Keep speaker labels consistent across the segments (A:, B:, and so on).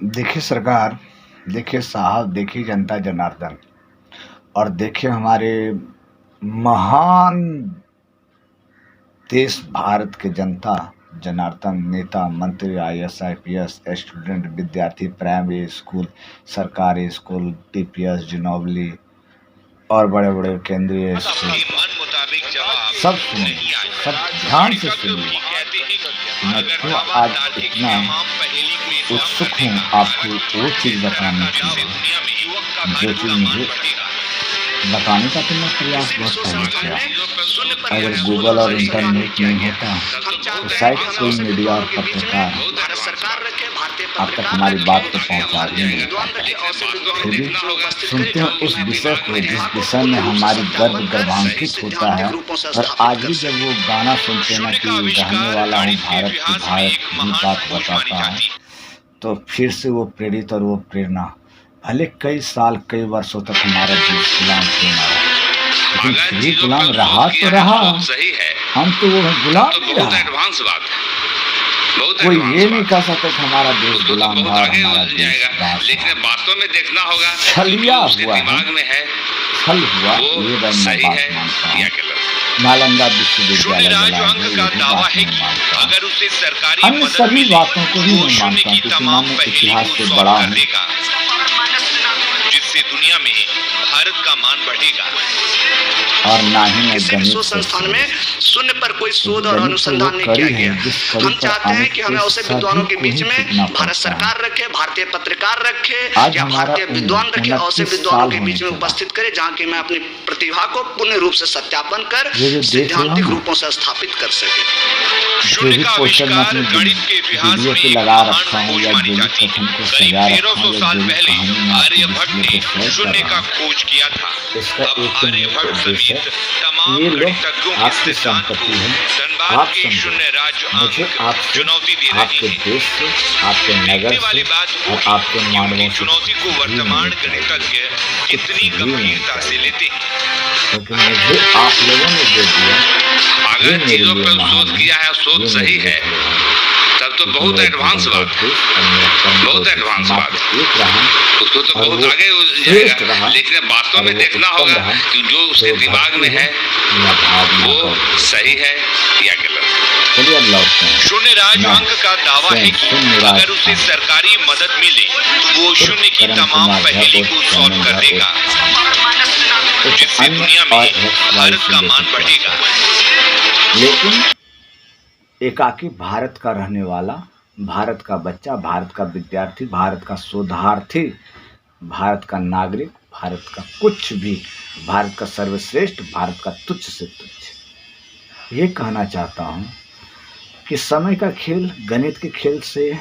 A: देखिए सरकार, देखिए साहब, देखिए जनता जनार्दन और देखिए हमारे महान देश भारत के जनता जनार्दन, नेता, मंत्री, आईएएस, आईपीएस, स्टूडेंट, विद्यार्थी, प्राइमरी स्कूल, सरकारी स्कूल, टीपीएस, जिनोबली और बड़े बड़े केंद्रीय स्कूल। सब सुनिए, सब ध्यान से सुनिए। मैं क्यों आज इतना उत्सुक हूँ आपको वो चीज़ बताने के लिए जो चीज़ मुझे बताने का तो मैं प्रयास बहुत पहले किया। अगर गूगल और इंटरनेट नहीं होता तो शायद कोई मीडिया और पत्रकार अब तक हमारी बात को पहुंचा ही नहीं पाता। फिर भी सुनते हैं उस विषय को जिस विषय में हमारी गर्भांकित होता है। और आज भी जब वो गाना सुनते हैं ना कि रहने वाला हूँ भारत की, भारत की बात बताता है, तो फिर से वो प्रेरित और वो प्रेरणा, भले कई साल कई वर्षों तक हमारा देश गुलाम क्यों ना रहा, लेकिन फिर भी गुलाम रहा तो रहा। हम तो वो गुलाम नहीं रहा। कोई ये नहीं कह सकता कि हमारा देश गुलाम था और हमारा देश दास, लेकिन बातों में देखना होगा छलिया हुआ है, छल हुआ, ये मैं बात मानता हूँ। नालंदा विश्वविद्यालय अन्य सभी बातों को भी मैं मानता हूँ क्योंकि मैं इतिहास से बड़ा हूँ। जिससे दुनिया में भारत का मान बढ़ेगा। और ना ही मैं गणित
B: संस्थान में शून्य पर कोई शोध और अनुसंधान नहीं किया गया। हम चाहते हैं कि हमें ऐसे विद्वानों के बीच में भारत सरकार रखे, भारतीय पत्रकार रखे या भारतीय विद्वान रखे, ऐसे विद्वानों के बीच में उपस्थित करे जहाँ की मैं अपनी प्रतिभा को पूर्ण रूप से सत्यापन कर सैद्धांतिक रूपों से स्थापित कर सके।
A: शून्य का आविष्कार गणित के इतिहास में एक महान खोज मानी जाती है। करीब 1300 साल पहले आर्यभट्ट ने शून्य का खोज किया था। अब आर्यभट्ट समेत तमाम गणितज्ञों के सिद्धांत को धनबाद के शून्य राजअंक चुनौती दे रही है। देखने वाली बात होगी कि उनकी चुनौती को वर्तमान गणितज्ञ कितनी गंभीरता से लेते हैं। आप लोगों ने जो दिया,
B: अगर चीजों पर शोध किया है, शोध सही है, तब तो बहुत एडवांस बात है, बहुत एडवांस बात है, उसको तो बहुत आगे जाएगा। लेकिन बातों में देखना होगा कि जो उसके दिमाग में है वो सही है या गलत। शून्य राजअंक का दावा है कि अगर उसे सरकारी मदद मिले तो वो शून्य की तमाम पहेली को सॉल्व कर देगा, जिससे दुनिया में भारत का मान बढ़ेगा।
A: लेकिन एकाकी भारत का रहने वाला, भारत का बच्चा, भारत का विद्यार्थी, भारत का शोधार्थी, भारत का नागरिक, भारत का कुछ भी, भारत का सर्वश्रेष्ठ, भारत का तुच्छ से तुच्छ, ये कहना चाहता हूँ कि समय का खेल गणित के खेल से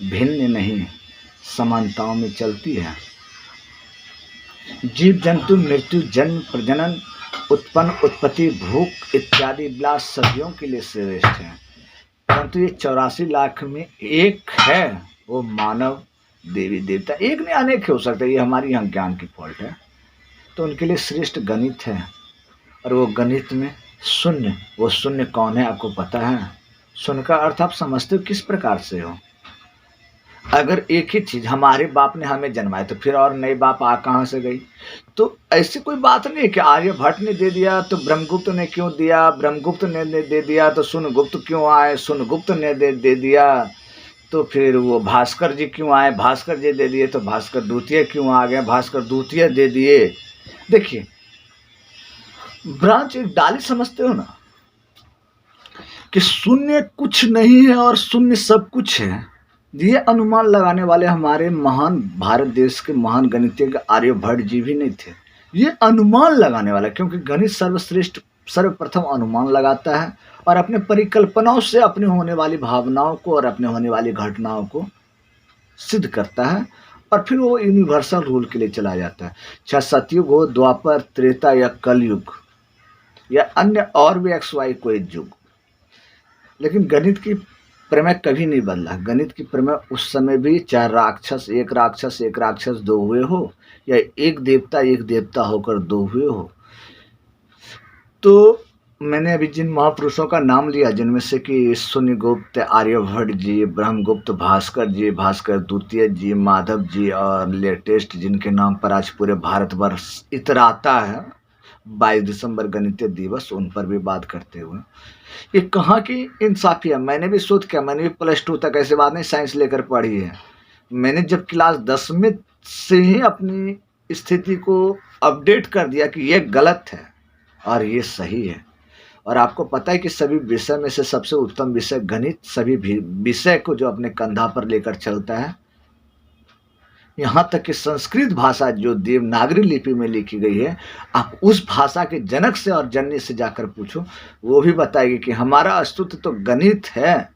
A: भिन्न नहीं, समानताओं में चलती है। जीव जंतु मृत्यु, जन्म, प्रजनन, उत्पन्न, उत्पत्ति, भूख इत्यादि विलास सदियों के लिए श्रेष्ठ है, परंतु ये 84 लाख में एक है, वो मानव, देवी देवता, एक नहीं अनेक हो सकता है, ये हमारी यहाँ ज्ञान की फॉल्ट है। तो उनके लिए श्रेष्ठ गणित है, और वो गणित में शून्य, वो शून्य कौन है आपको पता है? शून्य का अर्थ आप समझते हो किस प्रकार से हो? अगर एक ही चीज़, हमारे बाप ने हमें जन्माया तो फिर और नए बाप आ कहाँ से गई? तो ऐसी कोई बात नहीं कि आर्यभट्ट ने दे दिया तो ब्रह्मगुप्त ने क्यों दिया, ब्रह्मगुप्त ने दे दिया तो सुनगुप्त क्यों आए, सुनगुप्त ने दे दिया तो फिर वो भास्कर जी क्यों आए, भास्कर जी दे दिए तो भास्कर द्वितीय क्यों आ गए, भास्कर द्वितीय दे दिए। देखिए, ब्रांच एक डाली समझते हो ना, कि शून्य कुछ नहीं है और शून्य सब कुछ है। ये अनुमान लगाने वाले हमारे महान भारत देश के महान गणितज्ञ आर्यभट्ट जी भी नहीं थे। ये अनुमान लगाने वाला, क्योंकि गणित सर्वश्रेष्ठ, सर्वप्रथम अनुमान लगाता है और अपने परिकल्पनाओं से अपने होने वाली भावनाओं को और अपने होने वाली घटनाओं को सिद्ध करता है, और फिर वो यूनिवर्सल रूल के लिए चला जाता है। चाहे सतयुग हो, द्वापर, त्रेता या कलयुग या अन्य और भी XY कोई युग, लेकिन गणित की प्रमेय कभी नहीं बदला। गणित की प्रमेय उस समय भी, चाहे एक राक्षस दो हुए हो, या एक देवता होकर दो हुए हो, तो मैंने अभी जिन महापुरुषों का नाम लिया, जिनमें से कि शून्यगुप्त, आर्यभट्ट जी, ब्रह्मगुप्त, भास्कर जी, भास्कर द्वितीय जी, माधव जी, और लेटेस्ट जिनके नाम पर आज पूरे भारतवर्ष इतराता है 22 दिसंबर गणितीय दिवस, उन पर भी बात करते हुए ये कहाँ की इंसाफी है। मैंने भी शोध किया, मैंने भी +2 तक, ऐसी बात नहीं साइंस लेकर पढ़ी है। मैंने जब क्लास 10 में से ही अपनी स्थिति को अपडेट कर दिया कि ये गलत है और ये सही है। और आपको पता है कि सभी विषय में से सबसे उत्तम विषय गणित, सभी विषय को जो अपने कंधा पर लेकर चलता है। यहाँ तक कि संस्कृत भाषा जो देवनागरी लिपि में लिखी गई है, आप उस भाषा के जनक से और जननी से जाकर पूछो, वो भी बताएगी कि हमारा अस्तित्व तो गणित है।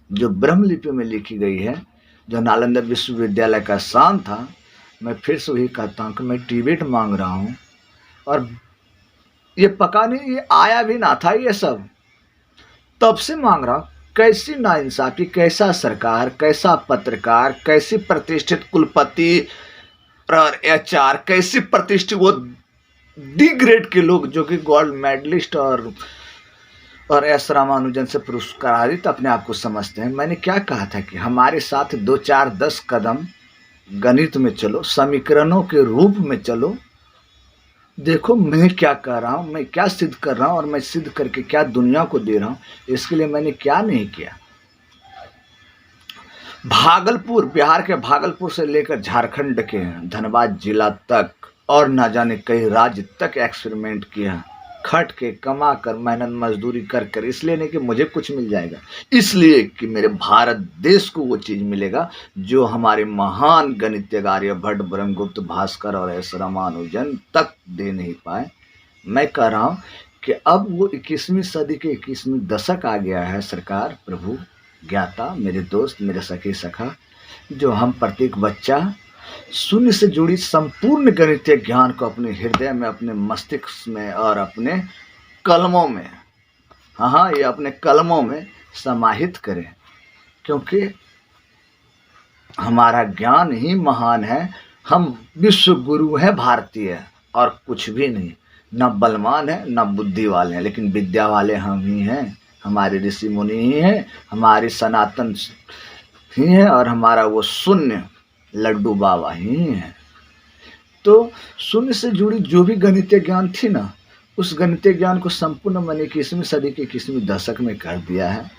A: जो ब्रह्म लिपि में लिखी गई है, जो नालंदा विश्वविद्यालय का शान था, मैं फिर से वही कहता हूँ कि मैं टिबेट मांग रहा हूँ। और ये पका नहीं, ये आया भी ना था ये सब, तब से मांग रहा हूँ। कैसी नाइंसाफी, कैसा सरकार, कैसा पत्रकार, कैसी प्रतिष्ठित कुलपति और एचआर, कैसी प्रतिष्ठित वो डी ग्रेड के लोग जो कि गोल्ड मेडलिस्ट और एस रामानुजन से पुरस्कारित अपने आप को समझते हैं। मैंने क्या कहा था कि हमारे साथ 2, 4, 10 कदम गणित में चलो, समीकरणों के रूप में चलो, देखो मैं क्या कर रहा हूँ, मैं क्या सिद्ध कर रहा हूँ और मैं सिद्ध करके क्या दुनिया को दे रहा हूँ। इसके लिए मैंने क्या नहीं किया। भागलपुर, बिहार के भागलपुर से लेकर झारखंड के धनबाद जिला तक और ना जाने कई राज्य तक एक्सपेरिमेंट किया, खट के, कमा कर, मेहनत मजदूरी कर कर। इसलिए नहीं कि मुझे कुछ मिल जाएगा, इसलिए कि मेरे भारत देश को वो चीज़ मिलेगा जो हमारे महान गणितज्ञ आर्यभट्ट, ब्रह्मगुप्त, भास्कर और एस रामानुजन तक दे नहीं पाए। मैं कह रहा हूँ कि अब वो 21वीं सदी के 21वीं दशक आ गया है। सरकार, प्रभु, ज्ञाता, मेरे दोस्त, मेरे सखी सखा, जो हम प्रत्येक बच्चा शून्य से जुड़ी संपूर्ण गणितीय ज्ञान को अपने हृदय में, अपने मस्तिष्क में और अपने कलमों में, हाँ ये अपने कलमों में समाहित करें, क्योंकि हमारा ज्ञान ही महान है। हम विश्व गुरु हैं भारतीय, और कुछ भी नहीं, न बलवान है न बुद्धि वाले हैं, लेकिन विद्या वाले हम ही हैं। हमारे ऋषि मुनि ही हैं, हमारी सनातन ही है, और हमारा वो शून्य लड्डू बाबा ही है। तो शून्य से जुड़ी जो भी गणितीय ज्ञान थी ना, उस गणितीय ज्ञान को संपूर्ण मैंने 21वीं सदी के 21वीं दशक में कर दिया है।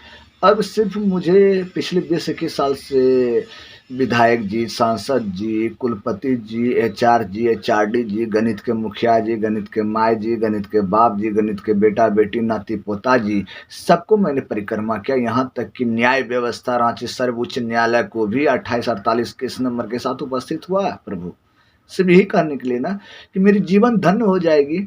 A: अब सिर्फ मुझे पिछले 20-21 साल से विधायक जी, सांसद जी, कुलपति जी, एचआर जी, एचआरडी जी, गणित के मुखिया जी, गणित के माए जी, गणित के बाप जी, गणित के बेटा बेटी, नाती पोता जी, सबको मैंने परिक्रमा किया। यहाँ तक कि न्याय व्यवस्था, रांची सर्वोच्च न्यायालय को भी 2848 केस नंबर के साथ उपस्थित हुआ। प्रभु, सिर्फ यही कहने के लिए ना कि मेरी जीवन धन्य हो जाएगी।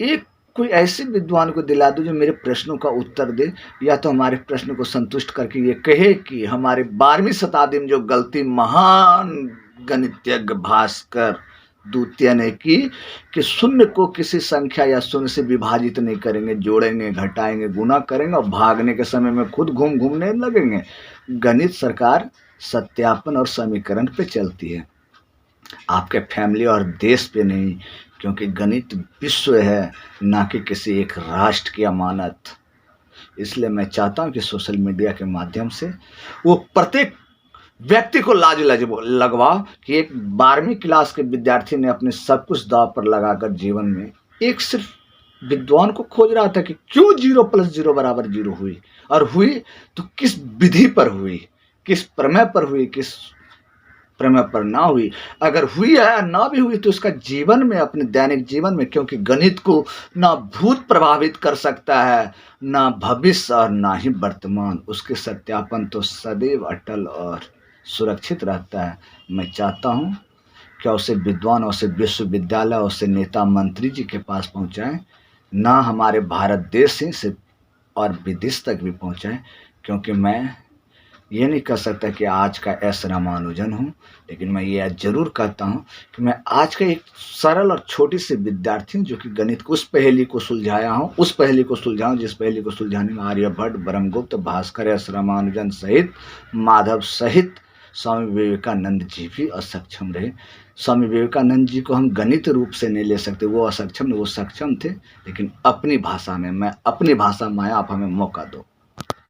A: एक कोई ऐसे विद्वान को दिला दो जो मेरे प्रश्नों का उत्तर दे, या तो हमारे प्रश्न को संतुष्ट करके ये कहे कि हमारे 12वीं शताब्दी में जो गलती महान गणितज्ञ भास्कर द्वितीय ने की कि शून्य को किसी संख्या या शून्य से विभाजित नहीं करेंगे, जोड़ेंगे, घटाएंगे, गुना करेंगे और भागने के समय में खुद घूमने लगेंगे। गणित सरकार सत्यापन और समीकरण पे चलती है, आपके फैमिली और देश पे नहीं, क्योंकि गणित विश्व है, ना कि किसी एक राष्ट्र की अमानत। इसलिए मैं चाहता हूं कि सोशल मीडिया के माध्यम से वो प्रत्येक व्यक्ति को लाज लगवाओ कि एक 12वीं क्लास के विद्यार्थी ने अपने सब कुछ दांव पर लगाकर जीवन में एक सिर्फ विद्वान को खोज रहा था कि क्यों 0 + 0 = 0 हुई, और हुई तो किस विधि पर हुई, किस प्रमेय पर हुई, किस प्रमेय पर ना हुई। अगर हुई है ना भी हुई तो उसका जीवन में, अपने दैनिक जीवन में, क्योंकि गणित को ना भूत प्रभावित कर सकता है, ना भविष्य और ना ही वर्तमान, उसके सत्यापन तो सदैव अटल और सुरक्षित रहता है। मैं चाहता हूँ कि उसे विद्वान, उसे विश्वविद्यालय, उसे नेता मंत्री जी के पास पहुँचाएँ, ना हमारे भारत देश ही से और विदेश तक भी पहुँचाएँ, क्योंकि मैं ये नहीं कह सकता कि आज का एस रामानुजन हूँ, लेकिन मैं ये जरूर कहता हूँ कि मैं आज का एक सरल और छोटी सी विद्यार्थी हूँ, जो कि गणित को उस पहेली को सुलझाया हूँ, उस पहेली को सुलझाऊँ जिस पहेली को सुलझाने में आर्यभट्ट, ब्रह्मगुप्त, भास्कर, एस रामानुजन सहित, माधव सहित स्वामी विवेकानंद जी भी असक्षम रहे। स्वामी विवेकानंद जी को हम गणित रूप से नहीं ले सकते, वो असक्षम, वो सक्षम थे, लेकिन अपनी भाषा में, मैं अपनी भाषा में, आप हमें मौका दो।